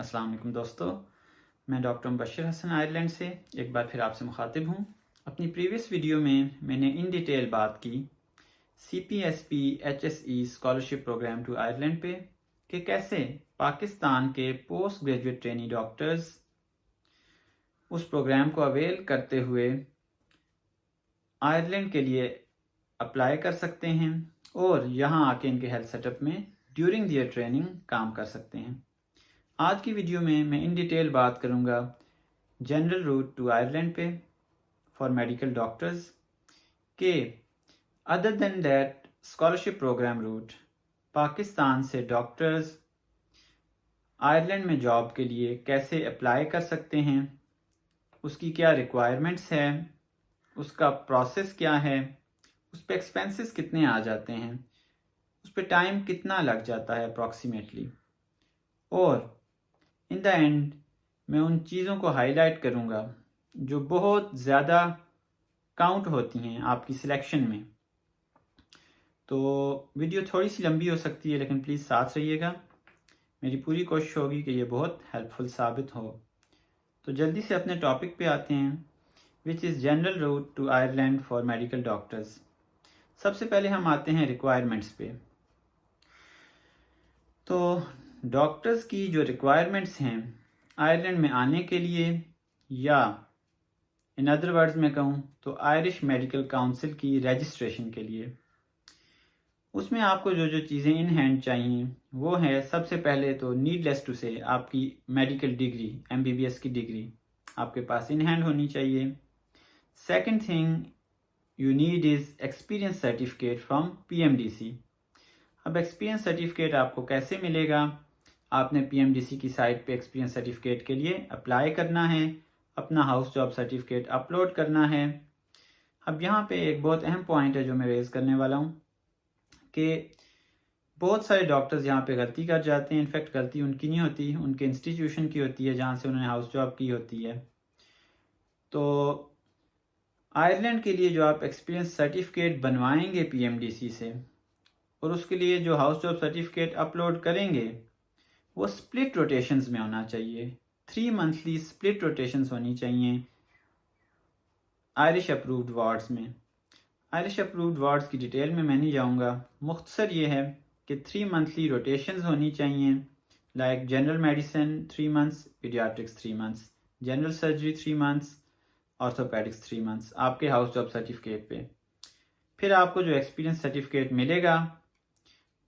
السلام علیکم دوستو، میں ڈاکٹر مبشر حسن آئرلینڈ سے ایک بار پھر آپ سے مخاطب ہوں۔ اپنی پریویس ویڈیو میں نے ان ڈیٹیل بات کی CPSP HSE scholarship program to Ireland پہ کہ کیسے پاکستان کے پوسٹ گریجویٹ ٹرینی ڈاکٹرز اس پروگرام کو اویل کرتے ہوئے آئرلینڈ کے لیے اپلائی کر سکتے ہیں اور یہاں آ کے ان کے ہیلتھ سیٹ اپ میں ڈیورنگ دیئر ٹریننگ کام کر سکتے ہیں۔ آج کی ویڈیو میں ان ڈیٹیل بات کروں گا جنرل روٹ ٹو آئرلینڈ پہ فار میڈیکل ڈاکٹرز کہ other than that scholarship program route Pakistan سے ڈاکٹرز آئرلینڈ میں جاب کے لیے کیسے اپلائی کر سکتے ہیں، اس کی کیا ریکوائرمنٹس ہے، اس کا پروسیس کیا ہے، اس پہ ایکسپینسز کتنے آ جاتے ہیں، اس پہ ٹائم کتنا لگ جاتا ہے اپروکسیمیٹلی، اور ان دا اینڈ میں ان چیزوں کو ہائی لائٹ کروں گا جو بہت زیادہ کاؤنٹ ہوتی ہیں آپ کی سلیکشن میں۔ تو ویڈیو تھوڑی سی لمبی ہو سکتی ہے لیکن پلیز ساتھ رہیے گا، میری پوری کوشش ہوگی کہ یہ بہت ہیلپ فل ثابت ہو۔ تو جلدی سے اپنے ٹاپک پہ آتے ہیں which is general route to Ireland for medical doctors. سب سے پہلے ہم آتے ہیں ریکوائرمنٹس پہ۔ تو ڈاکٹرز کی جو ریکوائرمنٹس ہیں آئرلینڈ میں آنے کے لیے، یا ان ادر ورڈز میں کہوں تو آئرش میڈیکل کاؤنسل کی رجسٹریشن کے لیے، اس میں آپ کو جو چیزیں ان ہینڈ چاہیے وہ ہے سب سے پہلے تو نیڈ لیس ٹو سے آپ کی میڈیکل ڈگری MBBS کی ڈگری آپ کے پاس ان ہینڈ ہونی چاہیے۔ Second thing you need is experience certificate from PMDC۔ اب ایکسپیرئنس سرٹیفکیٹ آپ کو کیسے ملے گا؟ آپ نے PMDC کی سائٹ پہ ایکسپیرئنس سرٹیفکیٹ کے لیے اپلائی کرنا ہے، اپنا ہاؤس جاب سرٹیفکیٹ اپلوڈ کرنا ہے۔ اب یہاں پہ ایک بہت اہم پوائنٹ ہے جو میں ریز کرنے والا ہوں کہ بہت سارے ڈاکٹرز یہاں پہ غلطی کر جاتے ہیں۔ انفیکٹ غلطی ان کی نہیں ہوتی، ان کے انسٹیٹیوشن کی ہوتی ہے جہاں سے انہوں نے ہاؤس جاب کی ہوتی ہے۔ تو آئرلینڈ کے لیے جو آپ ایکسپیرئنس سرٹیفکیٹ بنوائیں گے PMDC سے، اور اس کے لیے جو ہاؤس جاب سرٹیفکیٹ اپلوڈ کریں گے وہ سپلٹ روٹیشنز میں ہونا چاہیے، 3 منتھلی سپلٹ روٹیشنز ہونی چاہیے آئرش اپرووڈ وارڈز میں۔ آئرش اپرووڈ وارڈز کی ڈیٹیل میں نہیں جاؤں گا، مختصر یہ ہے کہ 3 منتھلی روٹیشنز ہونی چاہیے، like general medicine 3 months, paediatrics 3 months, general surgery 3 months, orthopaedics 3 months آپ کے ہاؤس جاب سرٹیفکیٹ پہ۔ پھر آپ کو جو ایکسپیرئنس سرٹیفکیٹ ملے گا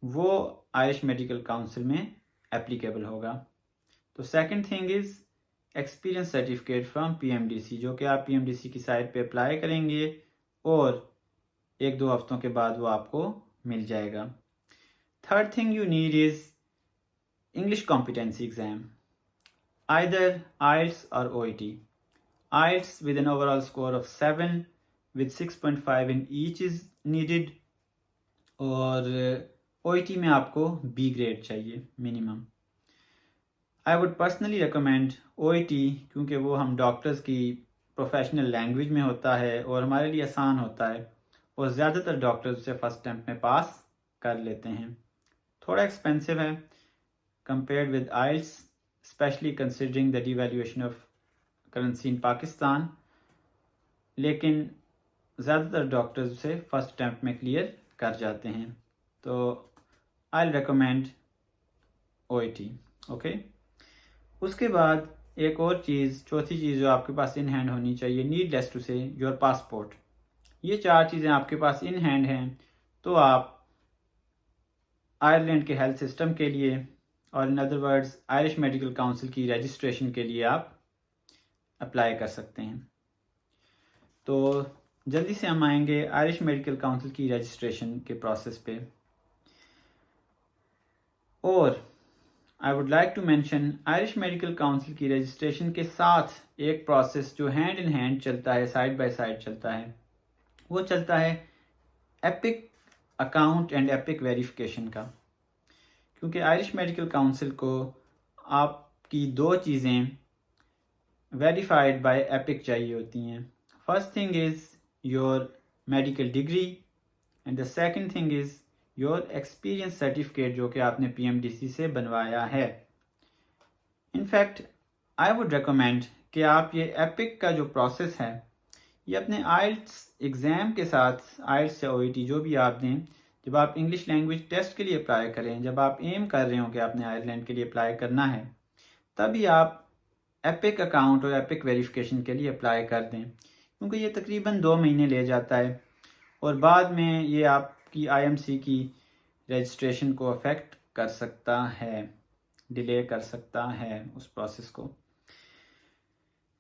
وہ آئرش میڈیکل کاؤنسل میں اپلیکیبل ہوگا۔ تو second thing is experience certificate from PMDC، جو کہ آپ PMDC کی سائٹ پہ اپلائی کریں گے اور 1-2 ہفتوں کے بعد وہ آپ کو مل جائے گا۔ Third thing you need is English competency exam, either IELTS اور OET۔ IELTS with an overall score of 7 with 6.5 in each is needed، اور OET میں آپ کو B گریڈ چاہیے minimum. I would personally recommend OET کیونکہ وہ ہم doctors کی پروفیشنل لینگویج میں ہوتا ہے اور ہمارے لیے آسان ہوتا ہے، اور زیادہ تر ڈاکٹرز اسے فرسٹ اٹیمپٹ میں پاس کر لیتے ہیں۔ تھوڑا ایکسپینسو ہے compared with IELTS، especially considering the devaluation of currency in Pakistan, لیکن زیادہ تر ڈاکٹرز اسے فرسٹ اٹیمپٹ میں کلیئر کر جاتے ہیں۔ تو I'll recommend OET، اوکے۔ اس کے بعد ایک اور چیز، چوتھی چیز جو آپ کے پاس ان ہینڈ ہونی چاہیے، نیڈ لیس ٹو سے یور پاسپورٹ۔ یہ 4 چیزیں آپ کے پاس ان ہینڈ ہیں تو آپ آئرلینڈ کے ہیلتھ سسٹم کے لیے، اور in other words Irish medical council کی رجسٹریشن کے لیے آپ اپلائی کر سکتے ہیں۔ تو جلدی سے ہم آئیں گے آئرش میڈیکل کاؤنسل کی رجسٹریشن کے پروسیس پہ، اور I would like to mention Irish medical council کی رجسٹریشن کے ساتھ ایک پروسیس جو ہینڈ ان ہینڈ چلتا ہے، سائڈ بائی سائڈ چلتا ہے، وہ چلتا ہے epic account and epic verification کا۔ کیونکہ آئرش میڈیکل کاؤنسل کو آپ کی 2 چیزیں ویریفائڈ بائی ایپک چاہیے ہوتی ہیں۔ First thing is your medical degree and the second thing is your experience certificate جو کہ آپ نے PMDC سے بنوایا ہے۔ In in fact I would recommend کہ آپ یہ ایپک کا جو پروسیس ہے یہ اپنے آئلٹس ایگزام کے ساتھ، آئلٹس یا او ای ٹی جو بھی آپ دیں، جب آپ انگلش لینگویج ٹیسٹ کے لیے اپلائی کریں، جب آپ ایم کر رہے ہوں کہ آپ نے آئرلینڈ کے لیے اپلائی کرنا ہے، تبھی آپ ایپک اکاؤنٹ اور ایپک ویریفیکیشن کے لیے اپلائی کر دیں، کیونکہ یہ تقریباً 2 مہینے لے جاتا ہے اور بعد میں یہ آپ کی آئی ایم سی کی رجسٹریشن کو افیکٹ کر سکتا ہے، ڈیلے کر سکتا ہے اس پروسیس کو.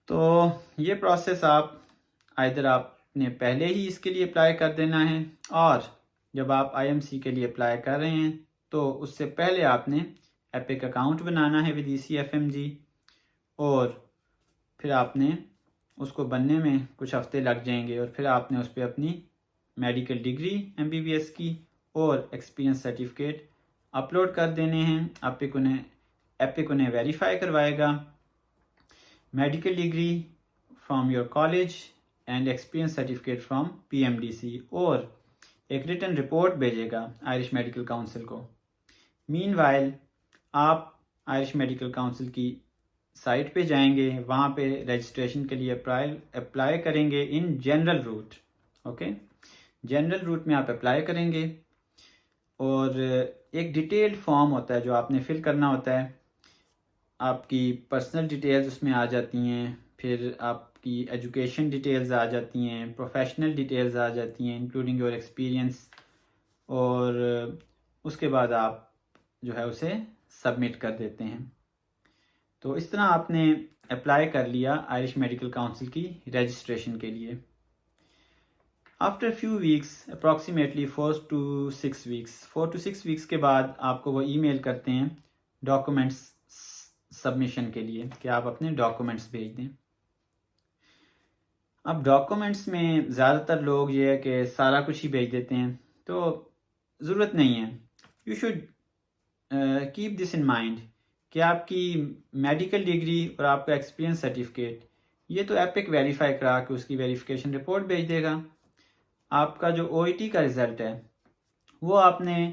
تو یہ پروسیس آئدر آپ نے پہلے ہی اس کے لیے اپلائی کر دینا ہے، اور جب آپ آئی ایم سی کے لیے اپلائی کر رہے ہیں تو اس سے پہلے آپ نے ایپک اکاؤنٹ بنانا ہے ود ECFMG، اور پھر آپ نے اس کو بننے میں کچھ ہفتے لگ جائیں گے، اور پھر آپ نے اس پہ اپنی میڈیکل ڈگری MBBS کی اور ایکسپیرینس سرٹیفکیٹ اپلوڈ کر دینے ہیں. ایپک انہیں ویریفائی کروائے گا، medical degree from your college and experience certificate from PMDC، اور ایک ریٹن رپورٹ بھیجے گا آئرش میڈیکل کاؤنسل کو. مین وائل آپ آئرش میڈیکل کاؤنسل کی سائٹ پہ جائیں گے، وہاں پہ رجسٹریشن کے لیے اپلائی کریں گے in general route. Okay, general route میں آپ اپلائی کریں گے، اور ایک ڈیٹیلڈ فارم ہوتا ہے جو آپ نے فل کرنا ہوتا ہے. آپ کی پرسنل ڈیٹیلز اس میں آ جاتی ہیں، پھر آپ کی ایجوکیشن ڈیٹیلز آ جاتی ہیں، پروفیشنل ڈیٹیلز آ جاتی ہیں انکلوڈنگ یور ایکسپیرینس، اور اس کے بعد آپ جو ہے اسے سبمٹ کر دیتے ہیں. تو اس طرح آپ نے اپلائی کر لیا آئرش میڈیکل کاؤنسل کی رجسٹریشن کے لیے. After few weeks, approximately 4 to 6 ویکس کے بعد آپ کو وہ ای میل کرتے ہیں ڈاکومنٹس سبمیشن کے لیے کہ آپ اپنے ڈاکومنٹس بھیج دیں. اب ڈاکومنٹس میں زیادہ تر لوگ یہ ہے کہ سارا کچھ ہی بھیج دیتے ہیں، تو ضرورت نہیں ہے. You should keep this in mind کہ آپ کی میڈیکل ڈگری اور آپ کا ایکسپیرینس سرٹیفکیٹ یہ تو ایپک ویریفائی کرا کے اس کی ویریفیکیشن رپورٹ بھیج دے گا. آپ کا جو او ای ٹی کا رزلٹ ہے وہ آپ نے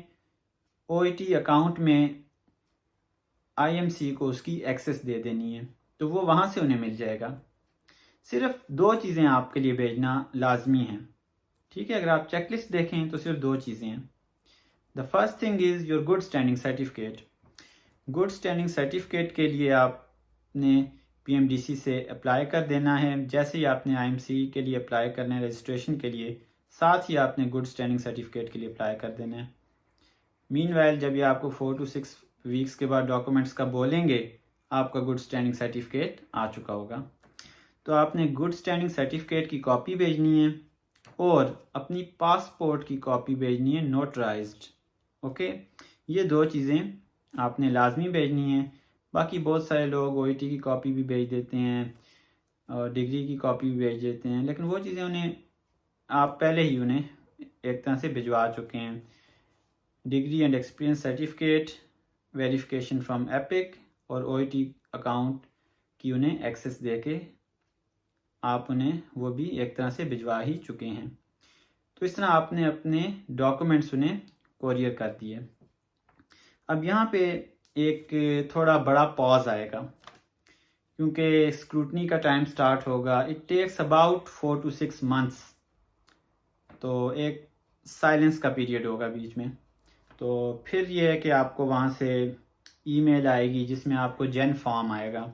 او ای ٹی اکاؤنٹ میں آئی ایم سی کو اس کی ایکسس دے دینی ہے، تو وہ وہاں سے انہیں مل جائے گا. صرف 2 چیزیں آپ کے لیے بھیجنا لازمی ہیں، ٹھیک ہے؟ اگر آپ چیک لسٹ دیکھیں تو صرف 2 چیزیں ہیں. The first thing is your good standing certificate. Good standing certificate کے لیے آپ نے PMDC سے اپلائی کر دینا ہے. جیسے ہی آپ نے IMC کے لیے اپلائی کرنا ہے رجسٹریشن کے لیے، ساتھ ہی آپ نے گڈ اسٹینڈنگ سرٹیفکیٹ کے لیے اپلائی کر دینا ہے. مین وائل جب یہ آپ کو 4 to 6 ویکس کے بعد ڈاکومنٹس کا بولیں گے، آپ کا گڈ اسٹینڈنگ سرٹیفکیٹ آ چکا ہوگا. تو آپ نے گڈ اسٹینڈنگ سرٹیفکیٹ کی کاپی بھیجنی ہے اور اپنی پاسپورٹ کی کاپی بھیجنی ہے نوٹرائزڈ. اوکے، یہ 2 چیزیں آپ نے لازمی بھیجنی ہیں. باقی بہت سارے لوگ او ای ٹی کی کاپی بھی بھیج دیتے ہیں اور ڈگری کی کاپی بھی بھیج دیتے ہیں، لیکن وہ چیزیں آپ پہلے ہی انہیں ایک طرح سے بھجوا چکے ہیں. Degree and experience certificate, verification from epic, اور او ای ٹی اکاؤنٹ کی انہیں ایکسس دے کے آپ انہیں وہ بھی ایک طرح سے بھجوا ہی چکے ہیں. تو اس طرح آپ نے اپنے ڈاکومنٹس انہیں کوریئر کر دیے. اب یہاں پہ ایک تھوڑا بڑا پاز آئے گا کیونکہ اسکروٹنی کا ٹائم سٹارٹ ہوگا. It takes about 4 to 6 months، تو ایک سائلنس کا پیریڈ ہوگا بیچ میں. تو پھر یہ ہے کہ آپ کو وہاں سے ای میل آئے گی جس میں آپ کو جین فارم آئے گا.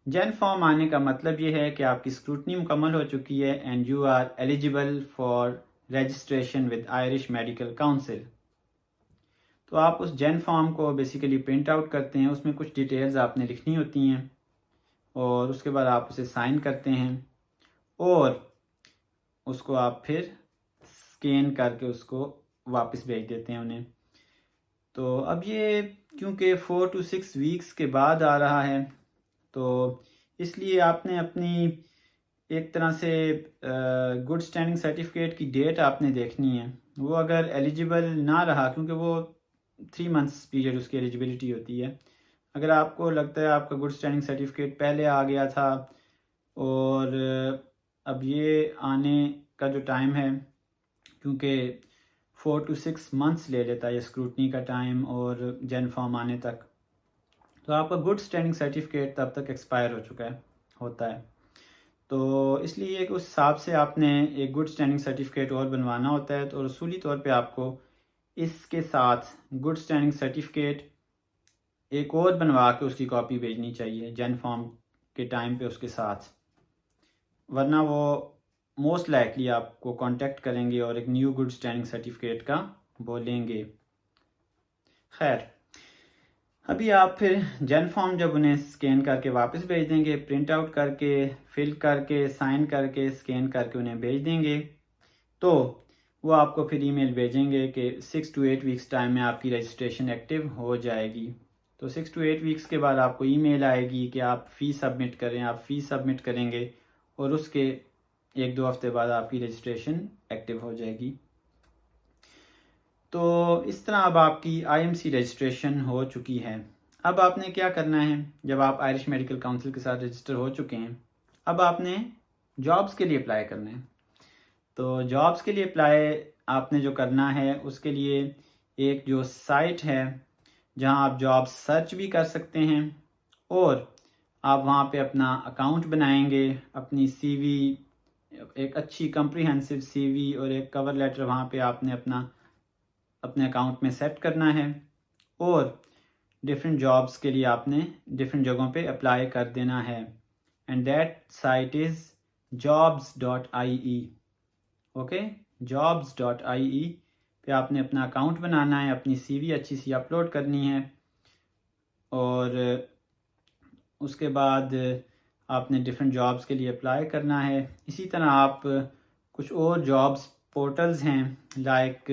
جین فارم آنے کا مطلب یہ ہے کہ آپ کی اسکروٹنی مکمل ہو چکی ہے and you are eligible for registration with Irish medical council. تو آپ اس جین فارم کو بیسیکلی پرنٹ آؤٹ کرتے ہیں، اس میں کچھ ڈیٹیلز آپ نے لکھنی ہوتی ہیں، اور اس کے بعد آپ اسے سائن کرتے ہیں اور اس کو آپ پھر اسکین کر کے اس کو واپس بھیج دیتے ہیں انہیں. تو اب یہ کیونکہ 4 to 6 ویکس کے بعد آ رہا ہے، تو اس لیے آپ نے اپنی ایک طرح سے گڈ اسٹینڈنگ سرٹیفکیٹ کی ڈیٹ آپ نے دیکھنی ہے. وہ اگر ایلیجیبل نہ رہا، کیونکہ وہ 3 months پیریڈ اس کی ایلیجیبلٹی ہوتی ہے، اگر آپ کو لگتا ہے آپ کا گڈ اسٹینڈنگ سرٹیفکیٹ پہلے آ گیا تھا اور اب یہ آنے کا جو ٹائم ہے، کیونکہ 4 to 6 months لے لیتا ہے یہ اسکروٹنی کا ٹائم اور جین فارم آنے تک، تو آپ کا گڈ اسٹینڈنگ سرٹیفکیٹ تب تک ایکسپائر ہو چکا ہوتا ہے. تو اس لیے کہ اس حساب سے آپ نے ایک گڈ اسٹینڈنگ سرٹیفکیٹ اور بنوانا ہوتا ہے. تو رسولی طور پہ آپ کو اس کے ساتھ گڈ اسٹینڈنگ سرٹیفکیٹ ایک اور بنوا کے اس کی کاپی بھیجنی چاہیے جین فارم کے ٹائم پہ اس کے ساتھ، ورنہ وہ موسٹ لائکلی آپ کو کانٹیکٹ کریں گے اور ایک نیو گڈ اسٹینڈنگ سرٹیفکیٹ کا بولیں گے. خیر، ابھی آپ پھر جین فارم جب انہیں اسکین کر کے واپس بھیج دیں گے، پرنٹ آؤٹ کر کے، فل کر کے، سائن کر کے، اسکین کر کے انہیں بھیج دیں گے، تو وہ آپ کو پھر ای میل بھیجیں گے کہ 6 to 8 ویکس ٹائم میں آپ کی رجسٹریشن ایکٹیو ہو جائے گی. تو 6 to 8 ویکس کے بعد آپ کو ای میل آئے گی کہ آپ فی سبمٹ کریں. آپ فی سبمٹ کریں گے اور اس کے 1-2 ہفتے بعد آپ کی رجسٹریشن ایکٹیو ہو جائے گی. تو اس طرح اب آپ کی آئی ایم سی رجسٹریشن ہو چکی ہے. اب آپ نے کیا کرنا ہے، جب آپ آئرش میڈیکل کاؤنسل کے ساتھ رجسٹر ہو چکے ہیں، اب آپ نے جابس کے لیے اپلائی کرنا ہے. تو جابس کے لیے اپلائی آپ نے جو کرنا ہے، اس کے لیے ایک جو سائٹ ہے جہاں آپ جاب سرچ بھی کر سکتے ہیں، اور آپ وہاں پہ اپنا اکاؤنٹ بنائیں گے، اپنی سی وی، ایک اچھی کمپریہنسو سی وی اور ایک کور لیٹر وہاں پہ آپ نے اپنے اکاؤنٹ میں سیٹ کرنا ہے، اور ڈفرینٹ جابس کے لیے آپ نے ڈفرینٹ جگہوں پہ اپلائی کر دینا ہے. And that site is jobs.ie. Okay, jobs.ie پہ آپ نے اپنا اکاؤنٹ بنانا ہے، اپنی سی وی اچھی سی اپلوڈ کرنی ہے، اور اس کے بعد آپ نے ڈفرینٹ جابس کے لیے اپلائی کرنا ہے. اسی طرح آپ کچھ اور جابس پورٹلز ہیں لائک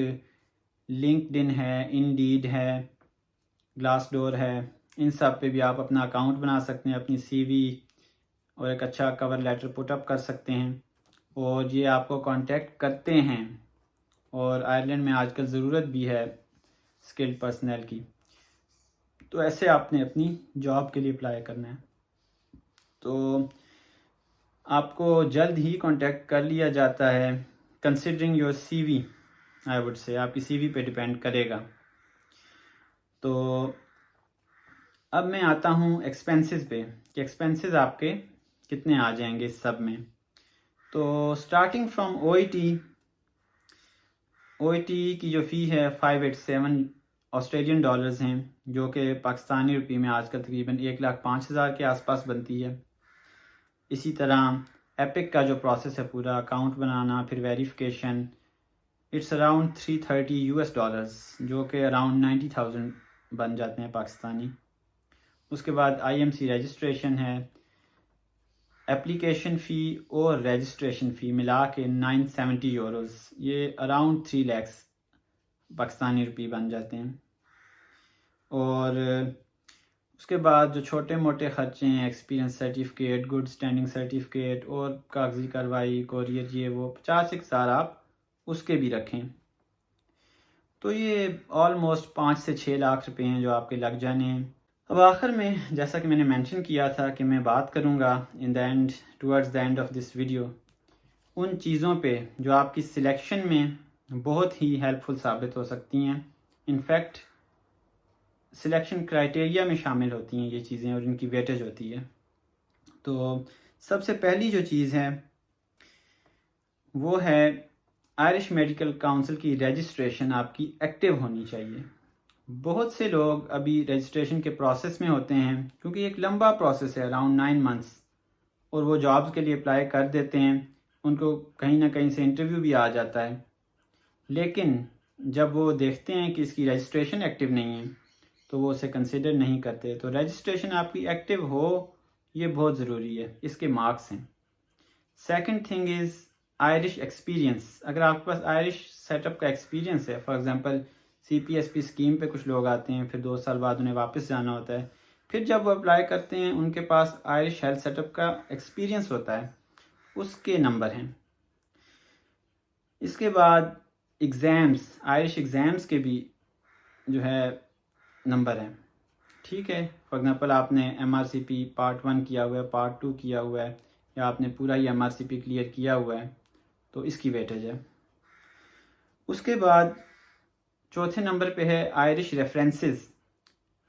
لنکڈ ان ہے، انڈیڈ ہے، گلاس ڈور ہے، ان سب پہ بھی آپ اپنا اکاؤنٹ بنا سکتے ہیں، اپنی سی وی اور ایک اچھا کور لیٹر پٹ اپ کر سکتے ہیں، اور یہ آپ کو کانٹیکٹ کرتے ہیں. اور آئرلینڈ میں آج کل ضرورت بھی ہے اسکلڈ پرسنل کی. تو ایسے آپ نے اپنی جاب کے لیے اپلائی کرنا ہے. تو آپ کو جلد ہی کانٹیکٹ کر لیا جاتا ہے، considering your C V I would say, آپ کی سی وی پہ ڈپینڈ کرے گا. تو اب میں آتا ہوں ایکسپینسز پہ کہ ایکسپینسز آپ کے کتنے آ جائیں گے اس سب میں. تو starting from O E T کی جو فی ہے 587 آسٹریلین ڈالرز ہیں، جو کہ پاکستانی روپی میں آج کل تقریباً 1,05,000 کے آس پاس بنتی ہے. اسی طرح ایپک کا جو پروسیس ہے پورا اکاؤنٹ بنانا پھر ویریفیکیشن، اٹس اراؤنڈ $330 جو کہ اراؤنڈ 90,000 بن جاتے ہیں پاکستانی. اس کے بعد آئی ایم سی رجسٹریشن ہے، اپلیکیشن فی اور رجسٹریشن فی ملا کے €970، یہ اراؤنڈ 3 لاکھ پاکستانی روپی بن جاتے ہیں. اور اس کے بعد جو چھوٹے موٹے خرچے ہیں، experience certificate, good standing certificate اور کاغذی کارروائی، کوریئر، یہ وہ 50,000 آپ اس کے بھی رکھیں. تو یہ آلموسٹ 5 سے 6 لاکھ روپے ہیں جو آپ کے لگ جانے ہیں. اب آخر میں جیسا کہ میں نے مینشن کیا تھا کہ میں بات کروں گا towards the end of this video ان چیزوں پہ جو آپ کی سلیکشن میں بہت ہی ہیلپ فل ثابت ہو سکتی ہیں. انفیکٹ سلیکشن کرائٹیریا میں شامل ہوتی ہیں یہ چیزیں اور ان کی ویٹیج ہوتی ہے. تو سب سے پہلی جو چیز ہے وہ ہے آئرش میڈیکل کاؤنسل کی رجسٹریشن آپ کی ایکٹیو ہونی چاہیے. بہت سے لوگ ابھی رجسٹریشن کے پروسیس میں ہوتے ہیں، کیونکہ ایک لمبا پروسیس ہے اراؤنڈ 9 months، اور وہ جابز کے لیے اپلائی کر دیتے ہیں، ان کو کہیں نہ کہیں سے انٹرویو بھی آ جاتا ہے، لیکن جب وہ دیکھتے ہیں کہ اس کی رجسٹریشن ایکٹیو نہیں ہے تو وہ اسے کنسیڈر نہیں کرتے. تو رجسٹریشن آپ کی ایکٹیو ہو، یہ بہت ضروری ہے، اس کے مارکس ہیں. سیکنڈ تھنگ از آئرش ایکسپیرینس. اگر آپ کے پاس آئرش سیٹ اپ کا ایکسپیرینس ہے، for example C P S P scheme پہ کچھ لوگ آتے ہیں، پھر 2 سال بعد انہیں واپس جانا ہوتا ہے، پھر جب وہ اپلائی کرتے ہیں ان کے پاس آئرش ہیلتھ سیٹ اپ کا ایکسپیرینس ہوتا ہے، اس کے نمبر ہیں. اس کے بعد ایگزامس، آئرش ایگزامس کے بھی جو ہے نمبر ہیں. ٹھیک ہے، فار ایگزامپل آپ نے M R C P part 1 کیا ہوا ہے، پارٹ 2 کیا ہوا ہے، یا آپ نے پورا ہی ایم آر سی پی کلیئر کیا ہوا ہے، تو اس کی ویٹیج ہے. اس کے بعد چوتھے نمبر پہ ہے آئرش ریفرنسز.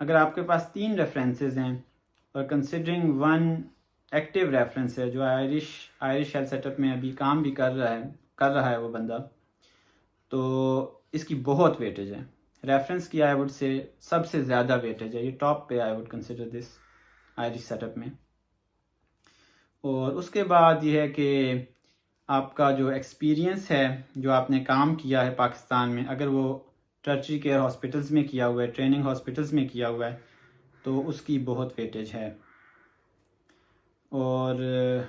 اگر آپ کے پاس 3 ریفرنسز ہیں اور کنسیڈرنگ 1 ایکٹیو ریفرنس ہے جو آئرش ہیلتھ سیٹ اپ میں ابھی کام بھی کر رہا ہے وہ بندہ، تو اس کی بہت ویٹیج ہے. ریفرنس کی آئی وڈ سے سب سے زیادہ ویٹیج ہے، یہ ٹاپ پہ I would consider this Irish set up میں. اور اس کے بعد یہ ہے کہ آپ کا جو ایکسپیرینس ہے، جو آپ نے کام کیا ہے پاکستان میں، اگر وہ ٹرچری کیئر ہاسپٹلز میں کیا ہوا ہے، ٹریننگ ہاسپٹلز میں کیا ہوا ہے، تو اس کی بہت ویٹیج ہے. اور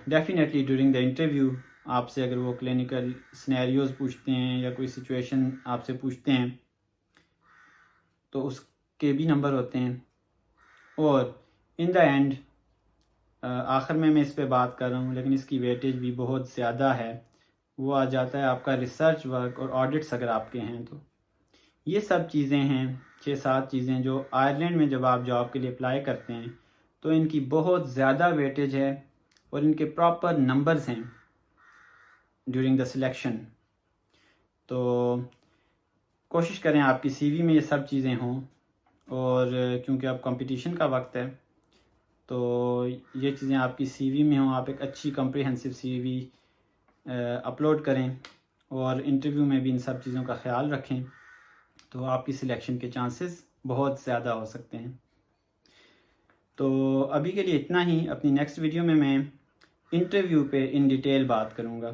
ڈیفینیٹلی ڈیورنگ دا انٹرویو آپ سے اگر وہ کلینکل سنیریوز پوچھتے ہیں یا کوئی سچویشن آپ سے پوچھتے ہیں تو اس کے بھی نمبر ہوتے ہیں. اور ان دا اینڈ آخر میں اس پہ بات کر رہا ہوں لیکن اس کی ویٹیج بھی بہت زیادہ ہے، وہ آ جاتا ہے آپ کا ریسرچ ورک اور آڈٹس اگر آپ کے ہیں تو. یہ سب چیزیں ہیں 6-7 چیزیں جو آئرلینڈ میں جب آپ جاب کے لیے اپلائی کرتے ہیں تو ان کی بہت زیادہ ویٹیج ہے اور ان کے پراپر نمبرز ہیں ڈیورنگ دا سلیکشن. تو کوشش کریں آپ کی سی وی میں یہ سب چیزیں ہوں، اور کیونکہ اب کمپٹیشن کا وقت ہے تو یہ چیزیں آپ کی سی وی میں ہوں، آپ ایک اچھی کمپریہنسو سی وی اپلوڈ کریں اور انٹرویو میں بھی ان سب چیزوں کا خیال رکھیں تو آپ کی سلیکشن کے چانسز بہت زیادہ ہو سکتے ہیں. تو ابھی کے لیے اتنا ہی. اپنی نیکسٹ ویڈیو میں انٹرویو پہ ان ڈیٹیل بات کروں گا.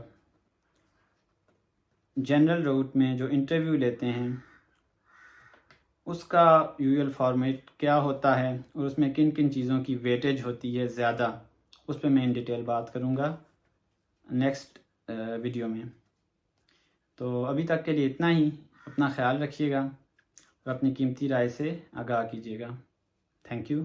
جنرل روٹ میں جو انٹرویو لیتے ہیں اس کا یوزول فارمیٹ کیا ہوتا ہے اور اس میں کن کن چیزوں کی ویٹیج ہوتی ہے زیادہ، اس پہ میں ان ڈیٹیل بات کروں گا نیکسٹ ویڈیو میں. تو ابھی تک کے لیے اتنا ہی. اپنا خیال رکھیے گا اور اپنی قیمتی رائے سے آگاہ کیجیے گا. Thank you.